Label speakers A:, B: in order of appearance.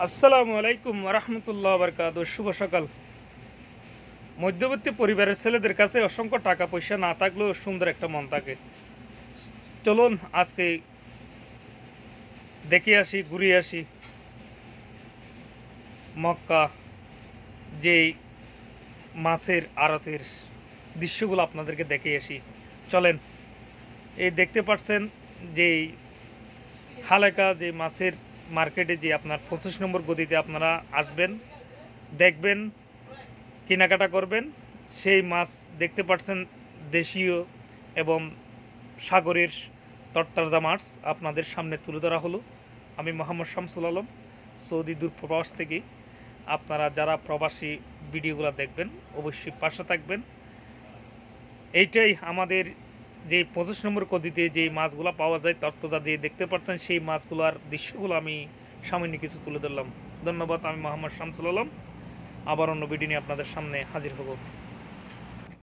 A: আসসালামু আলাইকুম রহমতুল্লাহ বরকাত। শুভ সকাল। মধ্যবিত্ত পরিবারের ছেলেদের কাছে অসংখ্য টাকা পয়সা না থাকলেও সুন্দর একটা মন থাকে। চলুন আজকে দেখে আসি, ঘুরে আসি মক্কা, যেই মাছের আড়তের দৃশ্যগুলো আপনাদেরকে দেখে আসি। চলেন। এই দেখতে পাচ্ছেন যে হালেকা যে মাছের মার্কেটে, যে আপনার 25 নম্বর গদিতে আপনারা আসবেন, দেখবেন, কেনাকাটা করবেন। সেই মাছ দেখতে পাচ্ছেন, দেশীয় এবং সাগরের তরতাজা মাছ আপনাদের সামনে তুলে ধরা হলো। আমি মোহাম্মদ শামসুল আলম, সৌদি দূরপ্রবাস থেকে। আপনারা যারা প্রবাসী ভিডিওগুলো দেখবেন অবশ্যই পাশে থাকবেন। এইটাই আমাদের যে 25 নম্বর গদিতে যে মাছগুলো পাওয়া যায় তরতাজা, দিয়ে দেখতে পাচ্ছেন সেই মাছগুলোর দৃশ্যগুলো আমি সামান্য কিছু তুলে ধরলাম। ধন্যবাদ। আমি মোহাম্মদ শামসুল আলম, আবার অন্য ভিডিও নিয়ে আপনাদের সামনে হাজির হব।